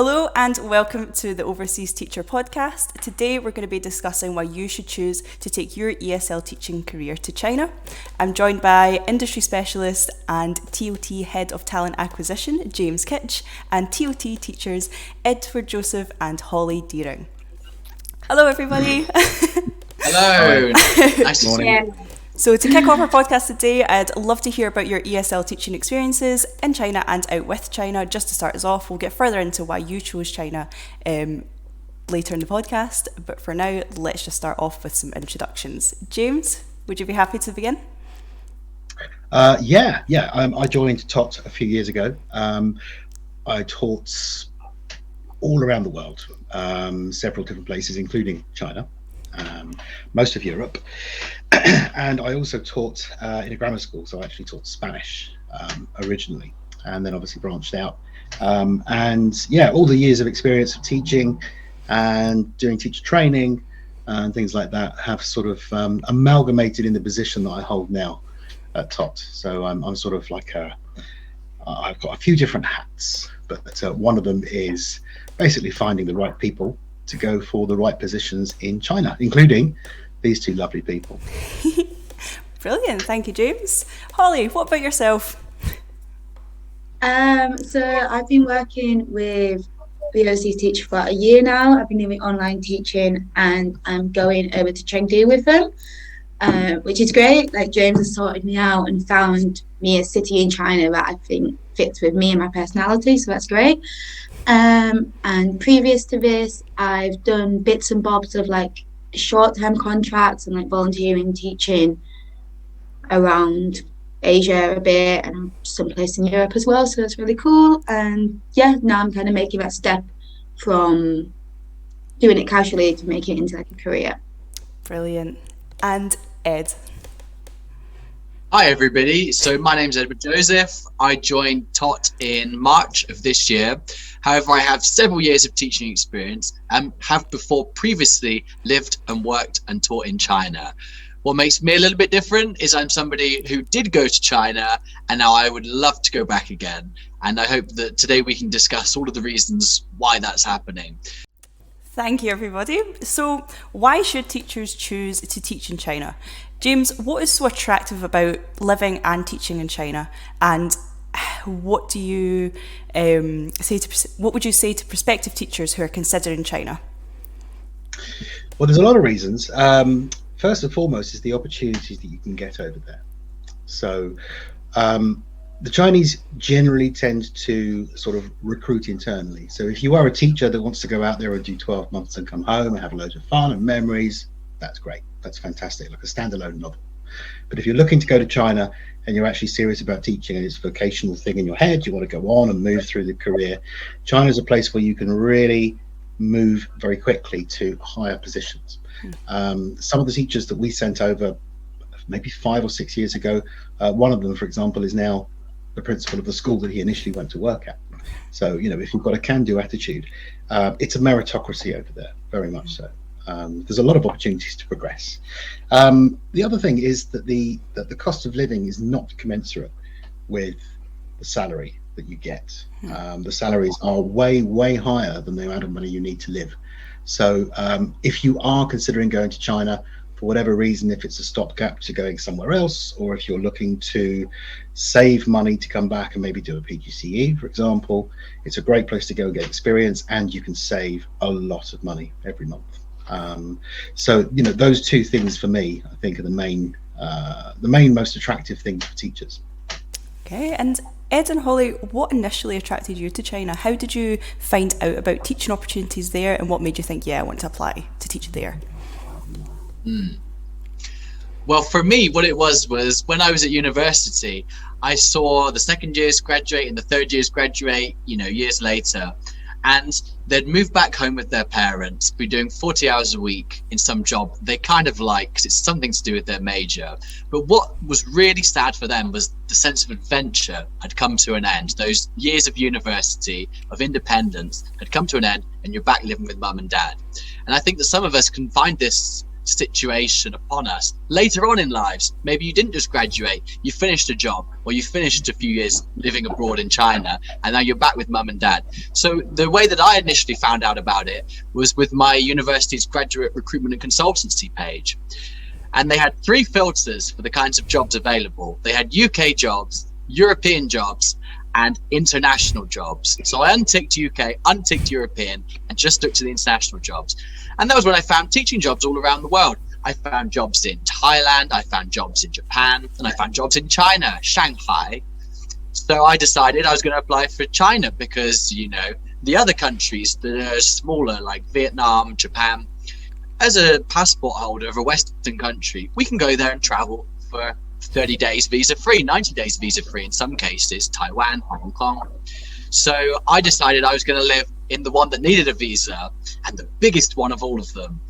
Hello and welcome to the Overseas Teacher Podcast. Today we're going to be discussing why you should choose to take your ESL teaching career to China. I'm joined by industry specialist and TOT Head of Talent Acquisition, James Kitch, and TOT teachers Edward Joseph and Hollie Deering. Hello everybody. Hello. Nice to see you. So to kick off our podcast today, I'd love to hear about your ESL teaching experiences in China and out with China. Just to start us off, we'll get further into why you chose China later in the podcast. But for now, let's just start off with some introductions. James, would you be happy to begin? Yeah. I joined TOT a few years ago. I taught all around the world, several different places, including China. Most of Europe, and I also taught in a grammar school, so I actually taught Spanish originally, and then obviously branched out, and yeah, all the years of experience of teaching and doing teacher training and things like that have sort of amalgamated in the position that I hold now at TOT. So I'm sort of like I've got a few different hats, but one of them is basically finding the right people to go for the right positions in China, including these two lovely people. Brilliant, thank you, James. Hollie, what about yourself? So I've been working with the overseas teacher for about a year now. I've been doing online teaching, and I'm going over to Chengdu with them, which is great. Like, James has sorted me out and found me a city in China that I think fits with me and my personality, so that's great. And previous to this, I've done bits and bobs of like short-term contracts and like volunteering teaching around Asia a bit and someplace in Europe as well, so that's really cool. And yeah, now I'm kind of making that step from doing it casually to make it into like a career. Brilliant. And Ed? Hi everybody, so my name's Edward Joseph. I joined TOT in March of this year. However, I have several years of teaching experience and have before previously lived and worked and taught in China. What makes me a little bit different is I'm somebody who did go to China, and now I would love to go back again. And I hope that today we can discuss all of the reasons why that's happening. Thank you, everybody. So why should teachers choose to teach in China? James, what is so attractive about living and teaching in China, and what do you what would you say to prospective teachers who are considering China? Well, there's a lot of reasons. First and foremost is the opportunities that you can get over there. So the Chinese generally tend to sort of recruit internally. So if you are a teacher that wants to go out there and do 12 months and come home and have loads of fun and memories, that's great. That's fantastic, like a standalone novel. But if you're looking to go to China and you're actually serious about teaching and it's a vocational thing in your head, you want to go on and move through the career, China is a place where you can really move very quickly to higher positions. Some of the teachers that we sent over maybe 5 or 6 years ago, one of them, for example, is now the principal of the school that he initially went to work at. So, you know, if you've got a can-do attitude, it's a meritocracy over there, very much so. There's a lot of opportunities to progress. The other thing is that the cost of living is not commensurate with the salary that you get. The salaries are way higher than the amount of money you need to live. So if you are considering going to China for whatever reason, if it's a stopgap to going somewhere else, or if you're looking to save money to come back and maybe do a PGCE, for example, it's a great place to go and get experience, and you can save a lot of money every month. So, you know, those two things for me, I think, are the main most attractive things for teachers. Okay, and Ed and Hollie, what initially attracted you to China? How did you find out about teaching opportunities there, and what made you think, yeah, I want to apply to teach there? Well, for me, what it was when I was at university, I saw the second years graduate and the third years graduate, you know, years later. And they'd move back home with their parents, be doing 40 hours a week in some job they kind of like because it's something to do with their major. But what was really sad for them was the sense of adventure had come to an end. Those years of university, of independence had come to an end, and you're back living with mum and dad. And I think that some of us can find this situation upon us later on in lives. Maybe you didn't just graduate, you finished a job, or you finished a few years living abroad in China, and now you're back with mum and dad. So the way that I initially found out about it was with my university's graduate recruitment and consultancy page. And they had 3 filters for the kinds of jobs available. They had UK jobs, European jobs, and international jobs. So I unticked UK, unticked European, and just looked to the international jobs. And that was when I found teaching jobs all around the world. I found jobs in Thailand, I found jobs in Japan, and I found jobs in China, Shanghai. So I decided I was going to apply for China because, you know, the other countries that are smaller, like Vietnam, Japan, as a passport holder of a Western country, we can go there and travel for 30 days visa free, 90 days visa free in some cases, Taiwan, Hong Kong. So I decided I was going to live in the one that needed a visa, and the biggest one of all of them.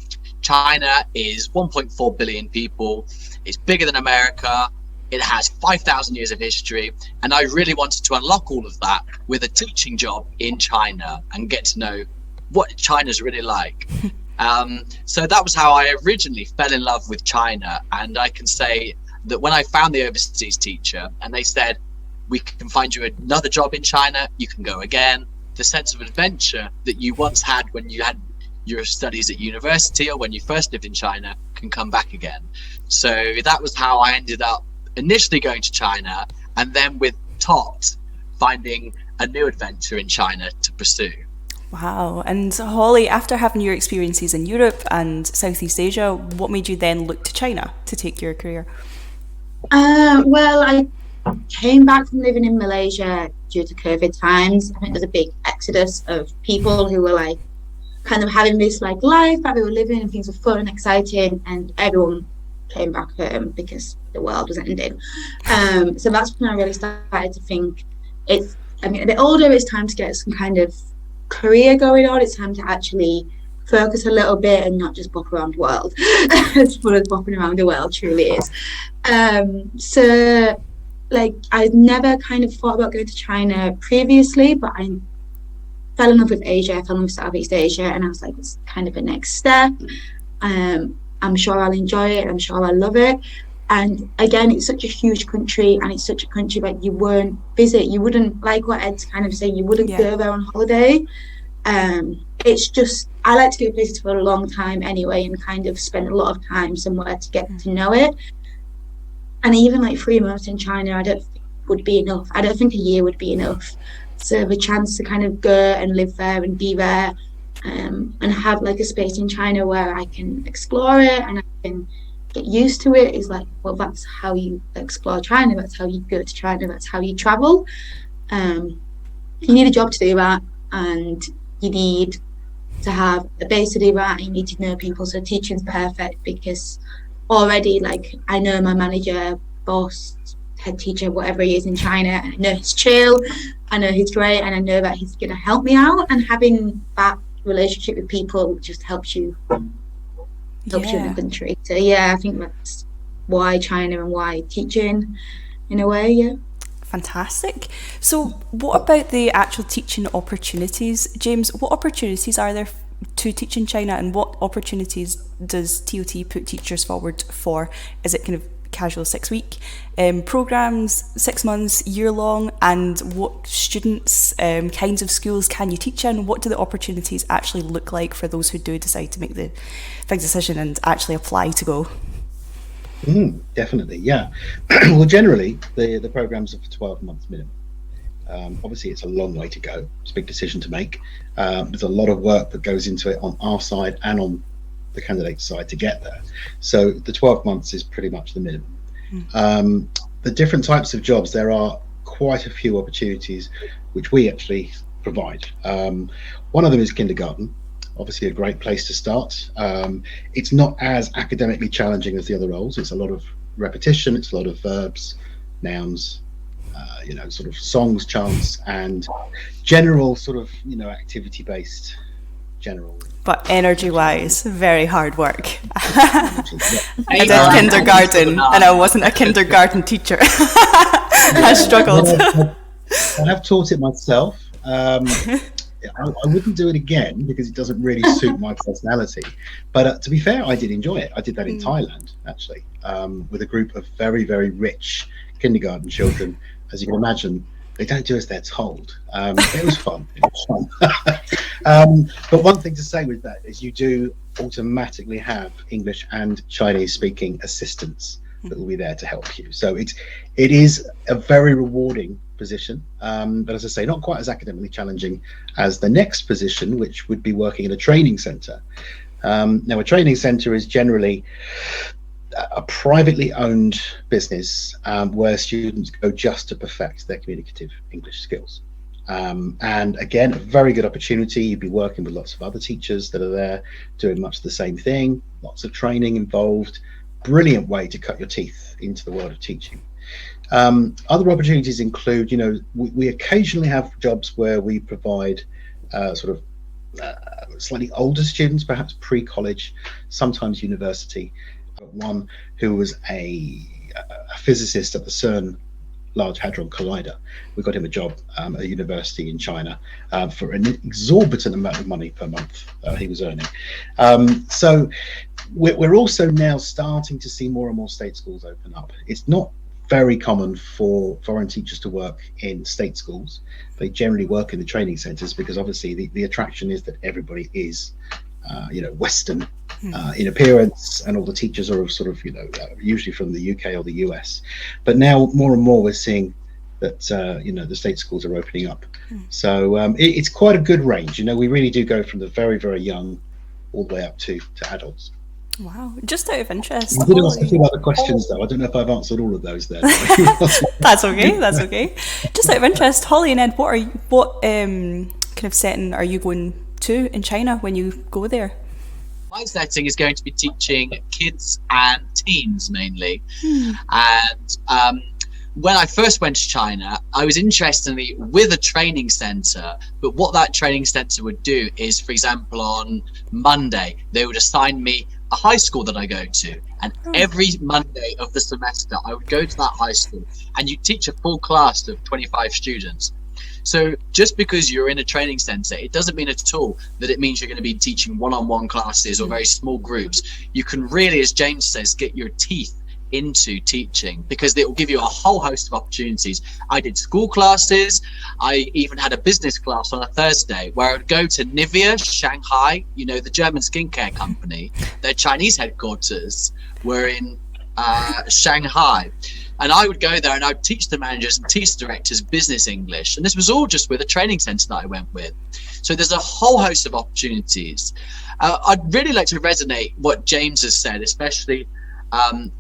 China is 1.4 billion people. It's bigger than America. It has 5,000 years of history. And I really wanted to unlock all of that with a teaching job in China and get to know what China's really like. So that was how I originally fell in love with China. And I can say that when I found the overseas teacher and they said, we can find you another job in China, you can go again, the sense of adventure that you once had when you had your studies at university or when you first lived in China can come back again. So that was how I ended up initially going to China, and then with TOT finding a new adventure in China to pursue. Wow. And Hollie, after having your experiences in Europe and Southeast Asia, what made you then look to China to take your career? Well, I came back from living in Malaysia due to COVID times. I think there's a big exodus of people who were like kind of having this like life that they were living and things were fun and exciting, and everyone came back home because the world was ending. So that's when I really started to think a bit older, it's time to get some kind of career going on. It's time to actually focus a little bit and not just bop around the world as fun as bopping around the world truly is. So like I'd never kind of thought about going to China previously, but I fell in love with Asia, I fell in love with Southeast Asia, and I was like, it's kind of a next step. I'm sure I'll enjoy it, I'm sure I'll love it. And again, it's such a huge country, and it's such a country that you won't visit. You wouldn't, like what Ed's kind of saying, you wouldn't go there on holiday. It's just, I like to go places for a long time anyway, and kind of spend a lot of time somewhere to get to know it. And even like 3 months in China, I don't think would be enough. I don't think a year would be enough. So the chance to kind of go and live there and be there, and have like a space in China where I can explore it and I can get used to it is like, well, that's how you explore China, that's how you go to China, that's how you travel. You need a job to do that, and you need to have a base to do that, and you need to know people. So teaching's perfect because already like I know my manager, boss, head teacher, whatever he is in China, and I know he's chill, I know he's great, and I know that he's going to help me out. And having that relationship with people just helps you in the country. So yeah, I think that's why China and why teaching in a way. Yeah. Fantastic. So what about the actual teaching opportunities? James, what opportunities are there to teach in China, and what opportunities does TOT put teachers forward for? Is it kind of casual 6-week programs, 6 months, year long, and what students, kinds of schools can you teach in? What do the opportunities actually look like for those who do decide to make the big decision and actually apply to go? Definitely, yeah. Well, generally the programs are for 12 months minimum. Obviously it's a long way to go, it's a big decision to make. There's a lot of work that goes into it on our side and on the candidate side to get there. So the 12 months is pretty much the minimum. The different types of jobs, there are quite a few opportunities which we actually provide. One of them is kindergarten, obviously a great place to start. It's not as academically challenging as the other roles. It's a lot of repetition, it's a lot of verbs, nouns, sort of songs, chants, and general sort of, activity based general. But energy-wise, very hard work. I did kindergarten, and I wasn't a kindergarten teacher. I struggled. I have taught it myself. I wouldn't do it again because it doesn't really suit my personality. But to be fair, I did enjoy it. I did that in Thailand, actually, with a group of very, very rich kindergarten children. As you can imagine, they don't do as they're told. It was fun. But one thing to say with that is you do automatically have English and Chinese speaking assistants that will be there to help you. So it is a very rewarding position. But as I say, not quite as academically challenging as the next position, which would be working in a training centre. Now, a training centre is generally a privately owned business where students go just to perfect their communicative English skills. And again, a very good opportunity. You'd be working with lots of other teachers that are there doing much the same thing, lots of training involved. Brilliant way to cut your teeth into the world of teaching. Other opportunities include, we occasionally have jobs where we provide slightly older students, perhaps pre-college, sometimes university. One who was a physicist at the CERN Large Hadron Collider. We got him a job at a university in China for an exorbitant amount of money per month he was earning. So we're also now starting to see more and more state schools open up. It's not very common for foreign teachers to work in state schools. They generally work in the training centres because obviously the attraction is that everybody is Western in appearance, and all the teachers are usually from the UK or the US. But now more and more we're seeing that the state schools are opening up. So it's quite a good range. We really do go from the very, very young all the way up to adults. Wow. Just out of interest. You did ask a few other questions though. I don't know if I've answered all of those there. That's okay. Just out of interest, Hollie and Ed, what kind of setting are you going to in China when you go there? My setting is going to be teaching kids and teens mainly. And when I first went to China, I was interestingly with a training center, but what that training center would do is, for example, on Monday, they would assign me a high school that I go to. And every Monday of the semester, I would go to that high school and you teach a full class of 25 students. So just because you're in a training center, it doesn't mean at all that it means you're going to be teaching one-on-one classes or very small groups. You can really, as James says, get your teeth into teaching because it will give you a whole host of opportunities. I did school classes. I even had a business class on a Thursday where I would go to Nivea, Shanghai, the German skincare company. Their Chinese headquarters were in Shanghai. And I would go there and I would teach the managers and teach directors business English. And this was all just with a training center that I went with. So there's a whole host of opportunities. I'd really like to resonate what James has said, especially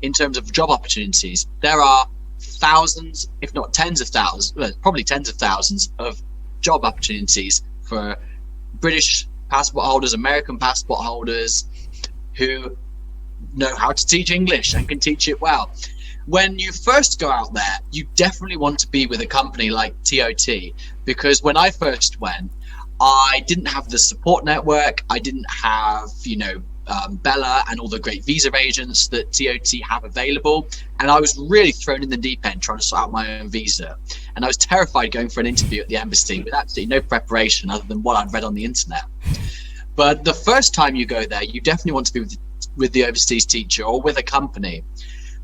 in terms of job opportunities. There are thousands, if not tens of thousands, probably tens of thousands of job opportunities for British passport holders, American passport holders who know how to teach English and can teach it well. When you first go out there, you definitely want to be with a company like TOT, because when I first went, I didn't have the support network. I didn't have, Bella and all the great visa agents that TOT have available. And I was really thrown in the deep end trying to sort out my own visa. And I was terrified going for an interview at the embassy with absolutely no preparation other than what I'd read on the internet. But the first time you go there, you definitely want to be with the overseas teacher or with a company.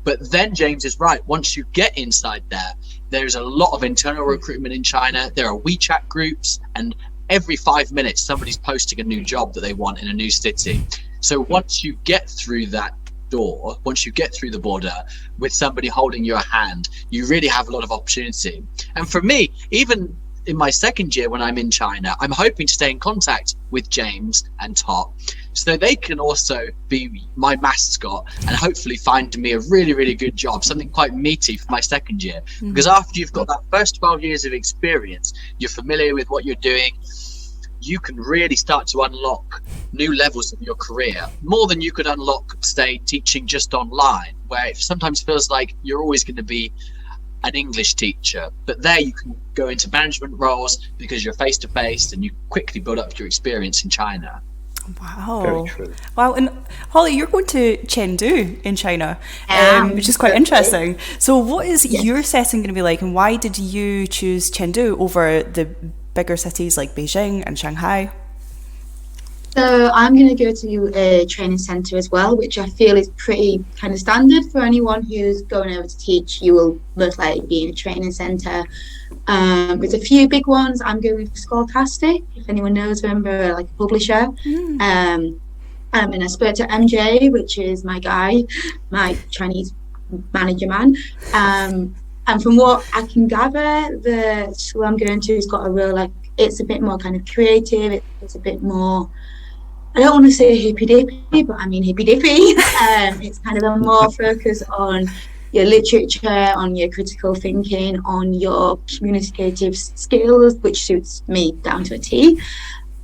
But then James is right. Once you get inside there, there's a lot of internal recruitment in China. There are WeChat groups, and every 5 minutes, somebody's posting a new job that they want in a new city. So once you get through that door, once you get through the border with somebody holding your hand, you really have a lot of opportunity. And for me, even in my second year when I'm in China, I'm hoping to stay in contact with James and TOT so they can also be my mascot and hopefully find me a really, really good job, something quite meaty for my second year. Because after you've got that first 12 years of experience, you're familiar with what you're doing, you can really start to unlock new levels of your career, more than you could unlock, say, teaching just online, where it sometimes feels like you're always going to be an English teacher. But there you can go into management roles because you're face-to-face and you quickly build up your experience in China. Wow. Very true. Wow. And Hollie, you're going to Chengdu in China, which is quite That's interesting. good. So what is your setting going to be like, and why did you choose Chengdu over the bigger cities like Beijing and Shanghai? So I'm going to go to a training centre as well, which I feel is pretty kind of standard for anyone who's going over to teach. You will most likely be in a training centre. There's a few big ones. I'm going with Scholastic, if anyone knows them, they're like a publisher. And I spoke to MJ, which is my guy, my Chinese manager man. And from what I can gather, the school I'm going to has got a real, like, it's a bit more kind of creative. It's a bit more, I don't want to say hippy-dippy, but I mean hippy-dippy. It's kind of a more focus on your literature, on your critical thinking, on your communicative skills, which suits me down to a T.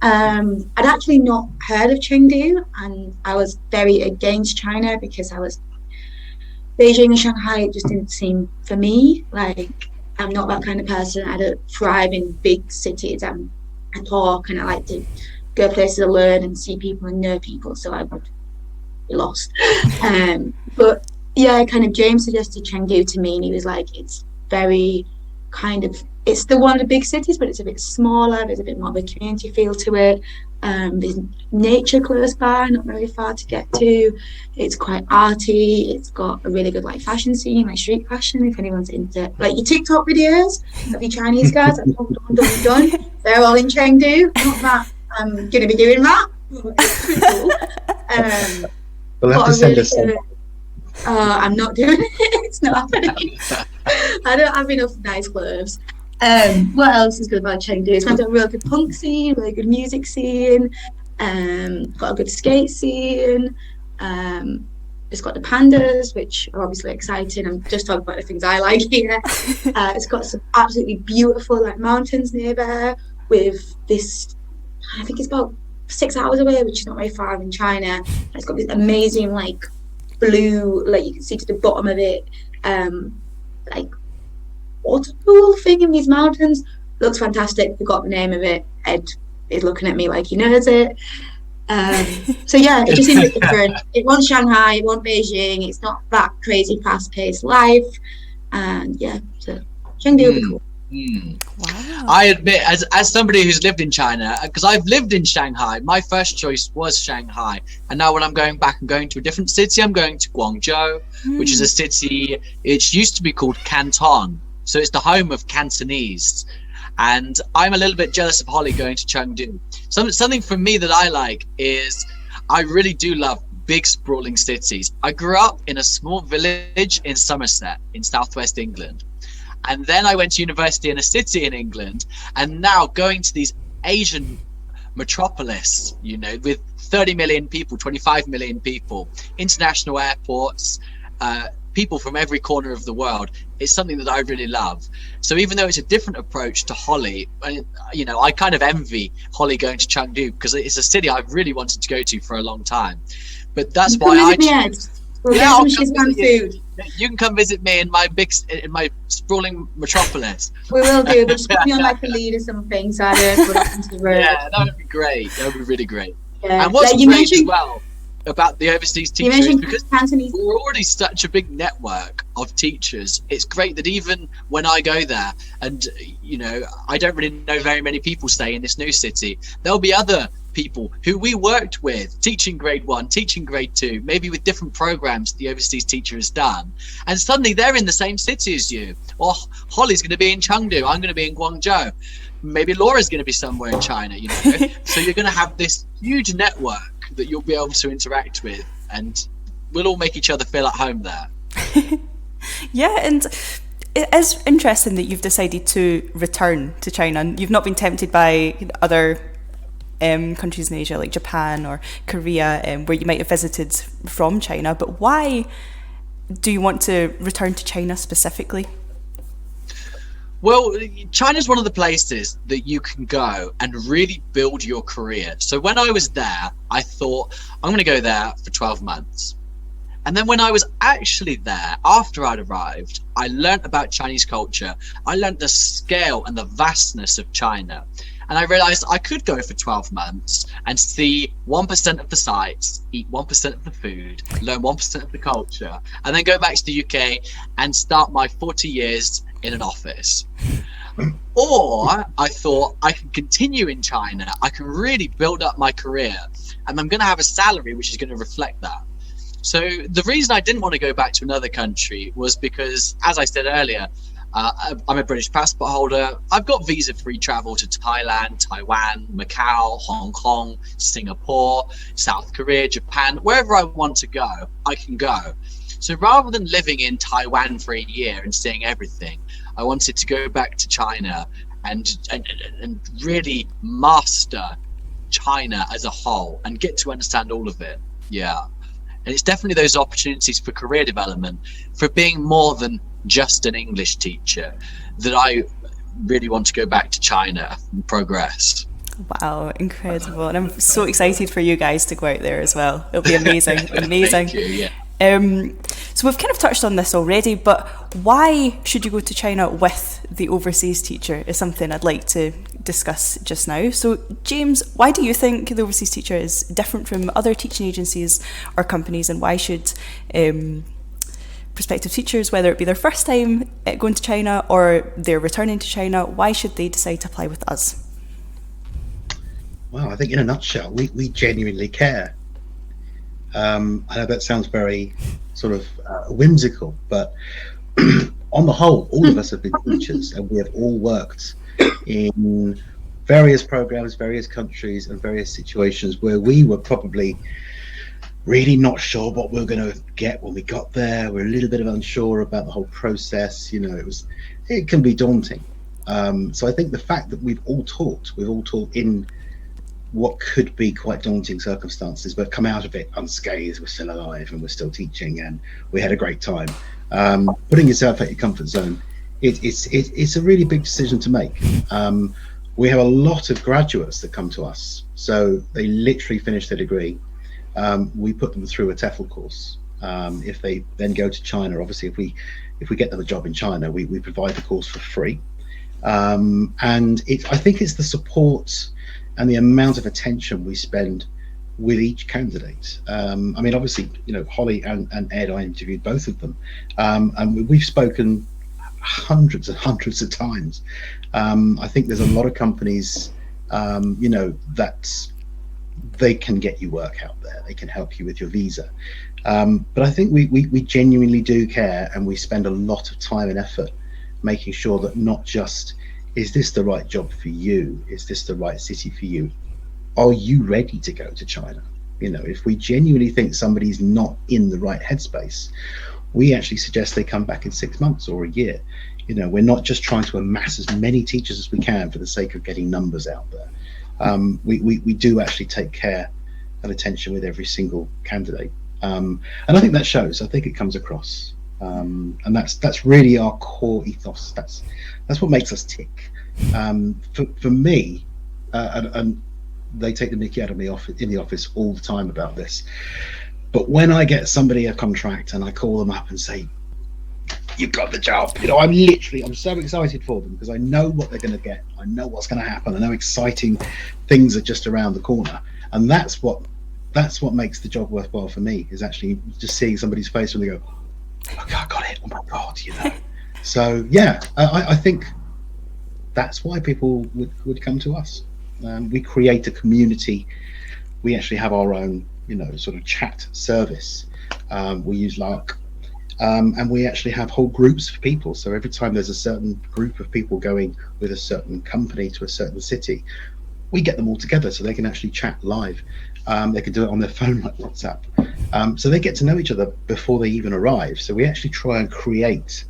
I'd actually not heard of Chengdu, and I was very against China because Beijing and Shanghai just didn't seem for me. Like, I'm not that kind of person. I don't thrive in big cities. I talk and I like to go places to learn and see people and know people, so I would be lost. But yeah, kind of James suggested Chengdu to me, and he was like, it's very kind of, it's still one of the big cities, but it's a bit smaller. There's a bit more of a community feel to it. There's nature close by, not very far to get to. It's quite arty. It's got a really good like fashion scene, like street fashion. If anyone's into like your TikTok videos of your Chinese guys, like, done. They're all in Chengdu. Not that I'm going to be doing that. It's pretty cool. We'll have to send us some. I'm not doing it. It's not happening. I don't have enough nice clothes. What else is good about Chengdu? It's got a real good punk scene, really good music scene, got a good skate scene. It's got the pandas, which are obviously exciting. I'm just talking about the things I like here. It's got some absolutely beautiful like mountains near there with this, I think it's about 6 hours away, which is not very far in China. And it's got this amazing like blue, like you can see to the bottom of it, like water pool thing in these mountains. Looks fantastic. Forgot the name of it. Ed is looking at me like he knows it. So yeah, it just seems a bit different. It wasn't Shanghai, it wasn't Beijing. It's not that crazy fast-paced life. And yeah, so Chengdu would be cool. Wow. I admit, as somebody who's lived in China, because I've lived in Shanghai, my first choice was Shanghai, and now when I'm going back and going to a different city, I'm going to Guangzhou, which is a city. It used to be called Canton, so it's the home of Cantonese, and I'm a little bit jealous of Hollie going to Chengdu. Something for me that I like is I really do love big sprawling cities. I grew up in a small village in Somerset in southwest England. And then I went to university in a city in England, and now going to these Asian metropolis, you know, with 30 million people, 25 million people, international airports, people from every corner of the world, it's something that I really love. So even though it's a different approach to Hollie, you know, I kind of envy Hollie going to Chengdu because it's a city I've really wanted to go to for a long time. But that's why I choose. We'll get some Shizban food. You can come visit me in my sprawling metropolis. We will do, but just put me on like a lead or something, so I don't go up into the road. Yeah, that would be great. That would be really great. Yeah. And what's like great as well about the overseas teachers is because Cantonese. we're already such a big network of teachers. It's great that even when I go there, and you know, I don't really know very many people stay in this new city, there'll be other people who we worked with teaching grade 1, teaching grade 2, maybe with different programs the overseas teacher has done, and suddenly they're in the same city as you. Or Hollie's going to be in Chengdu, I'm going to be in Guangzhou, maybe Laura's going to be somewhere in China, you know. So you're going to have this huge network that you'll be able to interact with, and we'll all make each other feel at home there. Yeah, and it is interesting that you've decided to return to China, and you've not been tempted by other countries in Asia like Japan or Korea, where you might have visited from China. But why do you want to return to China specifically? Well, China's one of the places that you can go and really build your career. So when I was there, I thought, I'm going to go there for 12 months. And then when I was actually there, after I'd arrived, I learned about Chinese culture. I learned the scale and the vastness of China. And I realized I could go for 12 months and see 1% of the sites, eat 1% of the food, learn 1% of the culture, and then go back to the UK and start my 40 years in an office. Or I thought I can continue in China. I can really build up my career, and I'm going to have a salary which is going to reflect that. So the reason I didn't want to go back to another country was because, as I said earlier, I'm a British passport holder. I've got visa-free travel to Thailand, Taiwan, Macau, Hong Kong, Singapore, South Korea, Japan. Wherever I want to go, I can go. So rather than living in Taiwan for a year and seeing everything, I wanted to go back to China and really master China as a whole and get to understand all of it. Yeah. And it's definitely those opportunities for career development, for being more than just an English teacher, that I really want to go back to China and progress. Wow, incredible. And I'm so excited for you guys to go out there as well. It'll be amazing. Amazing. Thank you, yeah. So we've kind of touched on this already, but why should you go to China with the overseas teacher is something I'd like to discuss just now. So James, why do you think the overseas teacher is different from other teaching agencies or companies, and why should prospective teachers, whether it be their first time going to China or they're returning to China, why should they decide to apply with us? Well, I think in a nutshell, we genuinely care. I know that sounds very sort of whimsical, but on the whole, all of us have been teachers, and we have all worked in various programs, various countries, and various situations where we were probably really not sure what we were going to get when we got there. We're a little bit unsure about the whole process. You know, it can be daunting. So I think the fact that we've all taught in what could be quite daunting circumstances, but come out of it unscathed, we're still alive and we're still teaching, and we had a great time. Putting yourself at your comfort zone, it's a really big decision to make. We have a lot of graduates that come to us, so they literally finish their degree. We put them through a TEFL course. If they then go to China, obviously if we get them a job in China, we provide the course for free. And I think it's the support and the amount of attention we spend with each candidate. I mean, obviously, you know, Hollie and Ed, I interviewed both of them, and we've spoken hundreds and hundreds of times. I think there's a lot of companies, you know, that they can get you work out there. They can help you with your visa. But I think we genuinely do care, and we spend a lot of time and effort making sure that not just, is this the right job for you? Is this the right city for you? Are you ready to go to China? You know, if we genuinely think somebody's not in the right headspace, we actually suggest they come back in 6 months or a year. You know, we're not just trying to amass as many teachers as we can for the sake of getting numbers out there. We do actually take care and attention with every single candidate. And I think that shows. I think it comes across. And that's really our core ethos. That's what makes us tick. For me, and they take the mickey out of me in the office all the time about this, but when I get somebody a contract and I call them up and say, "You've got the job," you know, I'm so excited for them, because I know what they're going to get. I know what's going to happen. I know exciting things are just around the corner, and that's what makes the job worthwhile for me, is actually just seeing somebody's face when they go, "Okay, I got it. Oh my God," you know. So yeah, I think that's why people would come to us. We create a community. We actually have our own, you know, sort of chat service. We use Lark, and we actually have whole groups of people. So every time there's a certain group of people going with a certain company to a certain city, we get them all together so they can actually chat live. They can do it on their phone like WhatsApp. So they get to know each other before they even arrive. So we actually try and create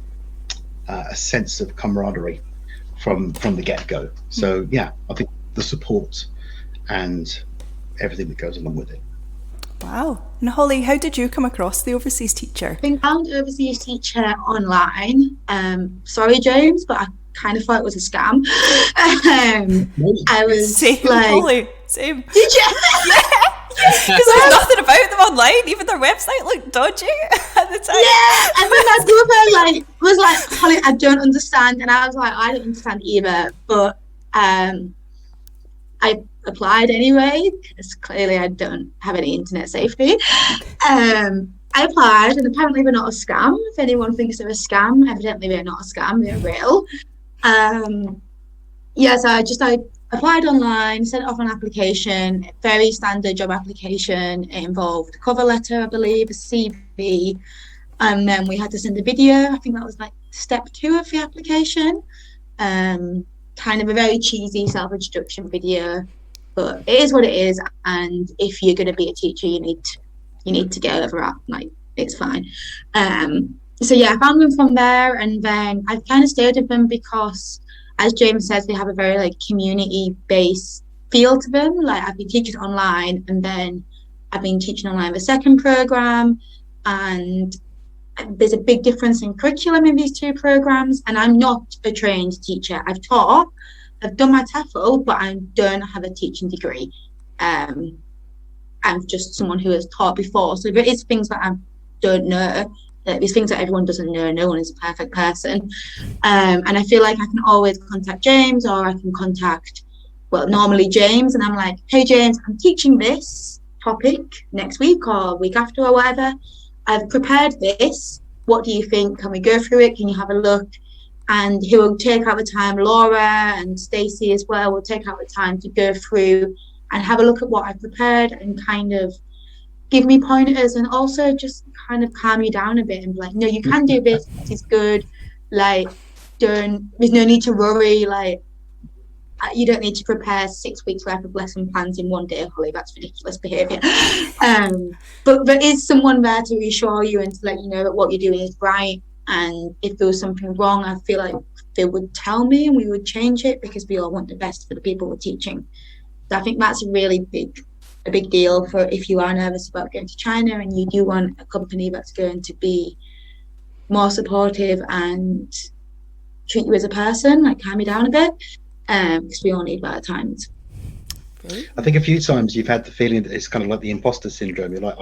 a sense of camaraderie from the get-go. So yeah, I think the support and everything that goes along with it. Wow. And Hollie, how did you come across the overseas teacher? I found overseas teacher online. Sorry, James, but I kind of thought it was a scam. I was same, like, Hollie, same. Did you? Because there's nothing about them online. Even their website looked dodgy at the time. Yeah, and then that group was like, Hollie, I don't understand, and I was like, I don't understand either. But I applied anyway, because clearly I don't have any internet safety. I applied, and apparently we're not a scam. If anyone thinks they're a scam, evidently we're not a scam. We're real. So I applied online, sent off an application, very standard job application. It involved a cover letter, I believe, a CV, and then we had to send a video. I think that was like step 2 of the application. Kind of a very cheesy self-introduction video, but it is what it is. And if you're going to be a teacher, you need to get over that. Like, it's fine. So yeah, I found them from there, and then I kind of stayed with them because, as James says, they have a very like community-based feel to them. Like, I've been teaching online, and then I've been teaching online the second program, and there's a big difference in curriculum in these 2 programs. And I'm not a trained teacher. I've taught, I've done my TOEFL, but I don't have a teaching degree. I'm just someone who has taught before. So there is things that I don't know. There's things that everyone doesn't know. No one is a perfect person. And I feel like I can always contact James, or I can contact, normally James. And I'm like, hey, James, I'm teaching this topic next week or week after or whatever. I've prepared this. What do you think? Can we go through it? Can you have a look? And he will take out the time. Laura and Stacey as well will take out the time to go through and have a look at what I've prepared and kind of give me pointers, and also just kind of calm you down a bit and be like, no, you can do this. This is good. Like, there's no need to worry. Like, you don't need to prepare 6 weeks worth of lesson plans in one day, Hollie. That's ridiculous behaviour. But there is someone there to reassure you and to let you know that what you're doing is right. And if there was something wrong, I feel like they would tell me and we would change it, because we all want the best for the people we're teaching. So I think that's a really big deal for if you are nervous about going to China and you do want a company that's going to be more supportive and treat you as a person, like calm you down a bit. Because we all need better times. I think a few times you've had the feeling that it's kind of like the imposter syndrome. You're like,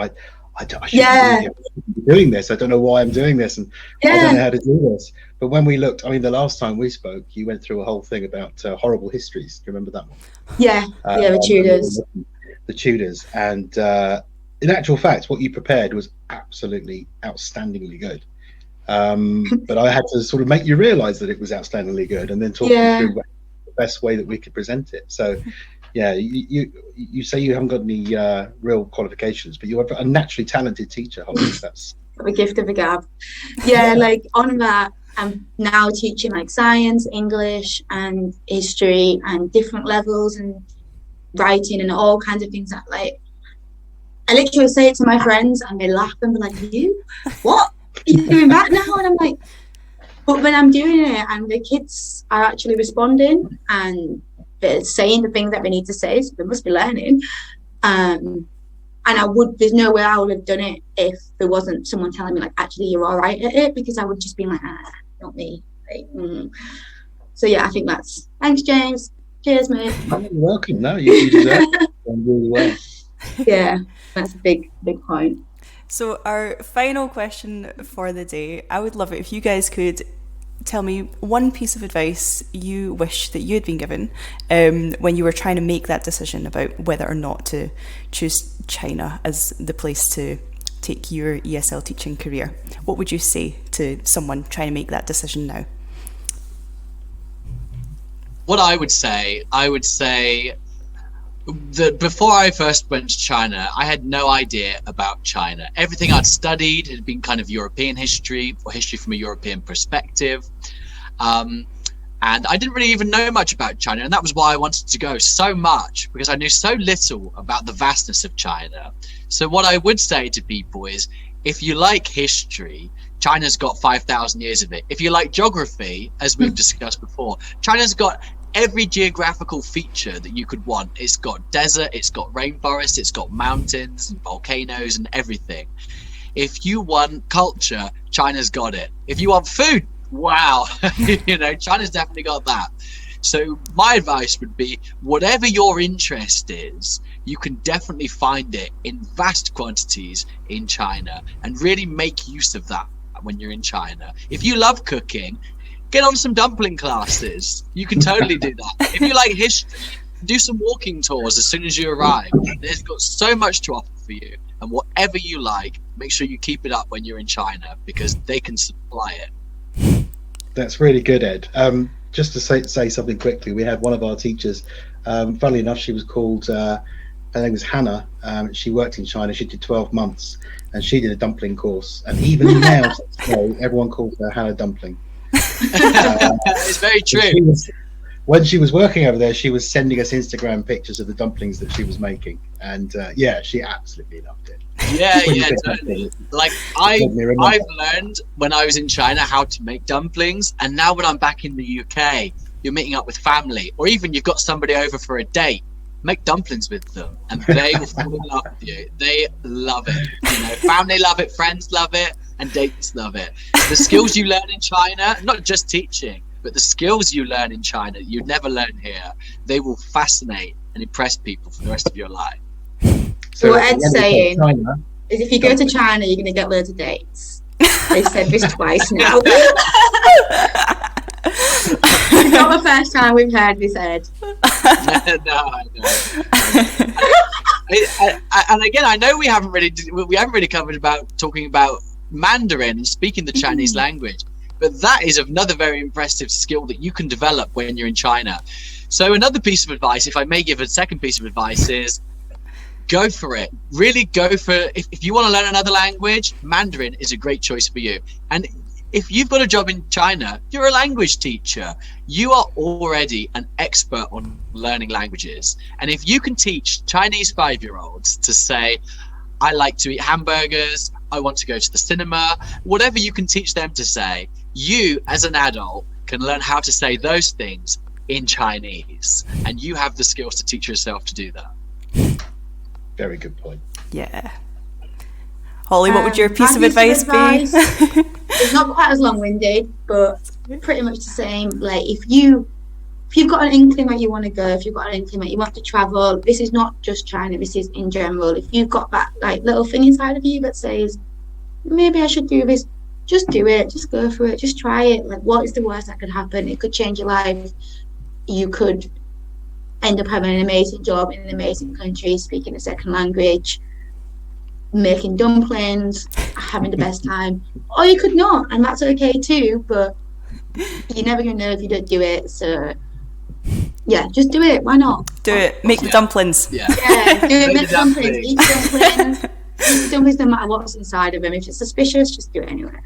I shouldn't be doing this. I don't know why I'm doing this, and I don't know how to do this. But when we looked, I mean, the last time we spoke, you went through a whole thing about horrible histories. Do you remember that one? Yeah, the Tudors. The Tudors. And in actual fact, what you prepared was absolutely outstandingly good. But I had to sort of make you realise that it was outstandingly good, and then talk you through the best way that we could present it. So, yeah, you say you haven't got any real qualifications, but you're a naturally talented teacher, Hollie. That's the gift of the gab. Yeah, like on that, I'm now teaching like science, English, and history, and different levels, and writing, and all kinds of things that, like, I literally say it to my friends, and they laugh and be like, "You, what? You're doing that now?" And I'm like, but when I'm doing it and the kids are actually responding and they're saying the things that they need to say, so they must be learning. And there's no way I would have done it if there wasn't someone telling me, like, actually, you're all right at it, because I would just be like, not me. Like, So yeah, I think thanks, James. Cheers, mate. You're welcome. No, you deserve it. Done really well. Yeah, that's a big point. So our final question for the day, I would love it if you guys could tell me one piece of advice you wish that you had been given when you were trying to make that decision about whether or not to choose China as the place to take your ESL teaching career. What would you say to someone trying to make that decision now? What I would say that before I first went to China, I had no idea about China. Everything I'd studied had been kind of European history, or history from a European perspective. And I didn't really even know much about China. And that was why I wanted to go so much, because I knew so little about the vastness of China. So what I would say to people is, if you like history, China's got 5,000 years of it. If you like geography, as we've discussed before, China's got every geographical feature that you could want. It's got desert, it's got rainforest, it's got mountains and volcanoes and everything. If you want culture, China's got it. If you want food, wow, China's definitely got that. So my advice would be, whatever your interest is, you can definitely find it in vast quantities in China, and really make use of that when you're in China. If you love cooking, get on some dumpling classes. You can totally do that. If you like history, do some walking tours as soon as you arrive. They've got so much to offer for you. And whatever you like, make sure you keep it up when you're in China, because they can supply it. That's really good, Ed. just to say something quickly, we had one of our teachers, funnily enough, she was called, her name was Hannah. She worked in China. She did 12 months, and she did a dumpling course. And even now, everyone calls her Hannah Dumpling. It's very true. When she was working over there, she was sending us Instagram pictures of the dumplings that she was making, and she absolutely loved it. Yeah, totally. Like I've learned when I was in China how to make dumplings, and now when I'm back in the UK, you're meeting up with family, or even you've got somebody over for a date. Make dumplings with them, and they will fall in love with you. They love it. Family love it, friends love it, and dates love it. The skills you learn in China, not just teaching, but the skills you learn in China you'd never learn here, they will fascinate and impress people for the rest of your life. So what Ed's saying is if you go to China, you're going to get loads of dates. They've said this twice now. It's not the first time we've heard this, Ed. No, I know. And again, I know we haven't really covered about talking about Mandarin and speaking the Chinese language, but that is another very impressive skill that you can develop when you're in China. So another piece of advice, if I may give a second piece of advice, is go for it. Really go for it. If you want to learn another language, Mandarin is a great choice for you. And if you've got a job in China, you're a language teacher. You are already an expert on learning languages. And if you can teach Chinese 5-year-olds to say, I like to eat hamburgers, I want to go to the cinema, whatever you can teach them to say, you as an adult can learn how to say those things in Chinese. And you have the skills to teach yourself to do that. Very good point. Yeah. Holly, what would your piece of advice be? It's not quite as long-winded, but pretty much the same. Like if you've got an inkling where you want to go, if you've got an inkling where you want to travel, this is not just China, this is in general. If you've got that like little thing inside of you that says, maybe I should do this, just do it, just go for it, just try it. Like what is the worst that could happen? It could change your life. You could end up having an amazing job in an amazing country, speaking a second language, making dumplings, having the best time, or you could not, and that's okay too, but you're never gonna know if you don't do it. So yeah, just do it. Why not? Do it. Make the dumplings. Do it. Make dumplings. Eat dumplings. Eat dumplings no matter what's inside of them. If it's suspicious, just do it anyway.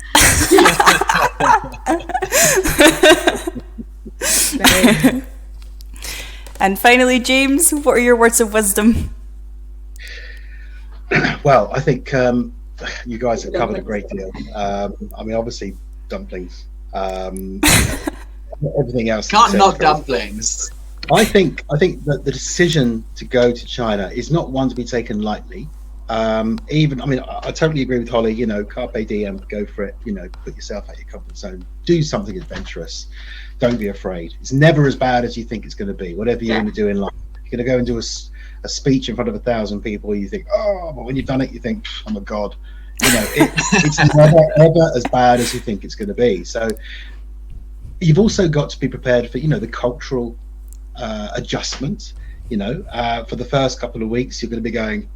And finally, James, what are your words of wisdom? Well, I think you guys have covered a great deal. I mean, obviously, dumplings. Everything else. Can't knock dumplings. I think that the decision to go to China is not one to be taken lightly. I totally agree with Holly. Carpe diem, go for it. Put yourself out your comfort zone. Do something adventurous. Don't be afraid. It's never as bad as you think it's going to be. Whatever you're going to do in life, you're going to go and do a speech in front of 1,000 people. You think, but when you've done it, you think, oh my God. It's never ever as bad as you think it's going to be. So you've also got to be prepared for the cultural adjustment. For the first couple of weeks, you're going to be going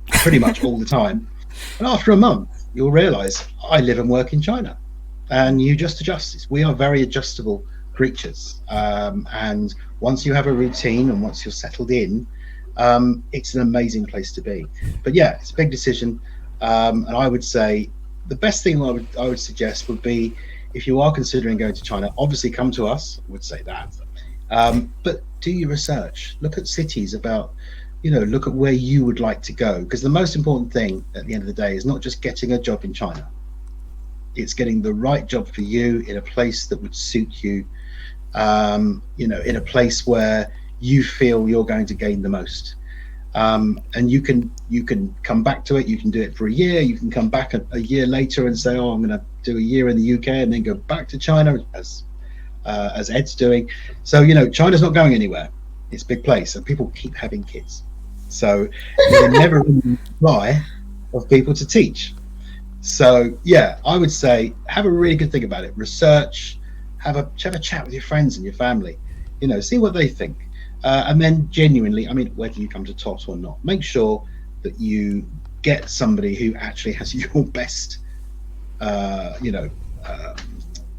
pretty much all the time, and after a month, you'll realize I live and work in China, and you just adjust. We are very adjustable creatures, and once you have a routine and once you're settled in, it's an amazing place to be. But yeah, it's a big decision, and I would say the best thing I would suggest would be, if you are considering going to China, obviously come to us. I would say that, but do your research. Look at cities about, look at where you would like to go, because the most important thing at the end of the day is not just getting a job in China. It's getting the right job for you in a place that would suit you, in a place where you feel you're going to gain the most. And you can come back to it. You can do it for a year. You can come back a year later and say, I'm going to do a year in the UK and then go back to China, as Ed's doing. So, China's not going anywhere. It's a big place, and people keep having kids. So there's never really supply of people to teach. So yeah, I would say have a really good think about it. Research, have a chat with your friends and your family. See what they think. And then genuinely, whether you come to TOT or not, make sure that you get somebody who actually has your best,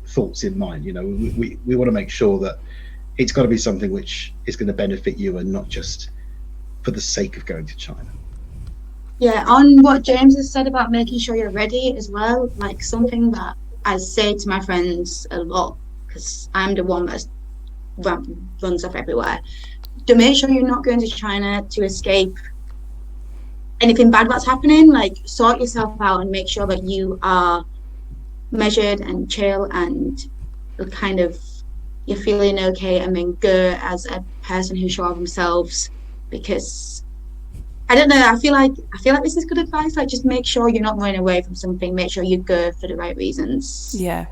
thoughts in mind. You know, we want to make sure that it's got to be something which is going to benefit you and not just for the sake of going to China. Yeah, on what James has said about making sure you're ready as well, like something that I say to my friends a lot, because I'm the one that runs off everywhere, to make sure you're not going to China to escape anything bad that's happening. Like, sort yourself out and make sure that you are measured and chill and kind of you're feeling okay, and then go as a person who's sure of themselves. Because I don't know, I feel like this is good advice. Like, just make sure you're not running away from something. Make sure you go for the right reasons. Yeah.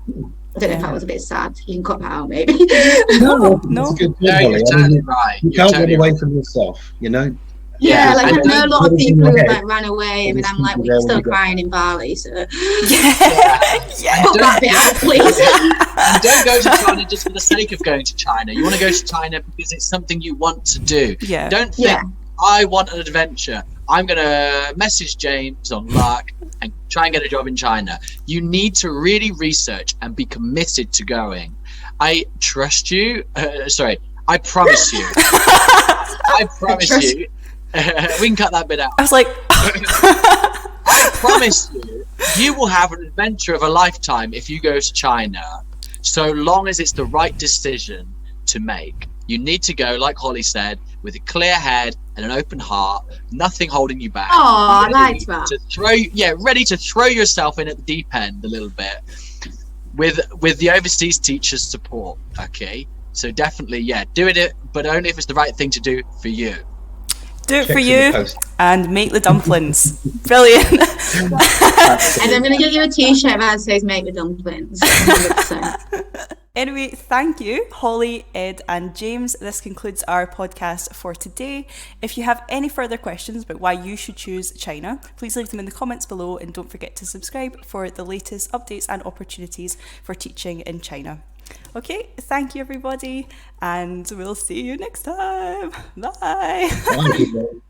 I don't know if that was a bit sad. You can cut that out, maybe. No. No, you're totally right. You can't run away from yourself, you know. Yeah, like I know a lot of people who head. like ran away, and I'm like, we're still crying in Bali, so Yeah. put that bit out, please. And don't go to China just for the sake of going to China. You want to go to China because it's something you want to do. Yeah. Don't think, I want an adventure, I'm going to message James on Lark and try and get a job in China. You need to really research and be committed to going. I trust you. I promise you. I promise you. We can cut that bit out. I was like, I promise you, you will have an adventure of a lifetime if you go to China, so long as it's the right decision to make. You need to go, like Hollie said, with a clear head and an open heart, nothing holding you back. Oh, I like that. Ready to throw yourself in at the deep end a little bit with the overseas teacher's support. Okay, so definitely, do it, but only if it's the right thing to do for you. Do it for you and make the dumplings. Brilliant. And I'm going to get you a t-shirt that says make the dumplings. 100%. Anyway, thank you, Hollie, Ed and James. This concludes our podcast for today. If you have any further questions about why you should choose China, please leave them in the comments below, and don't forget to subscribe for the latest updates and opportunities for teaching in China. Okay, thank you everybody, and we'll see you next time. Bye. Bye, people.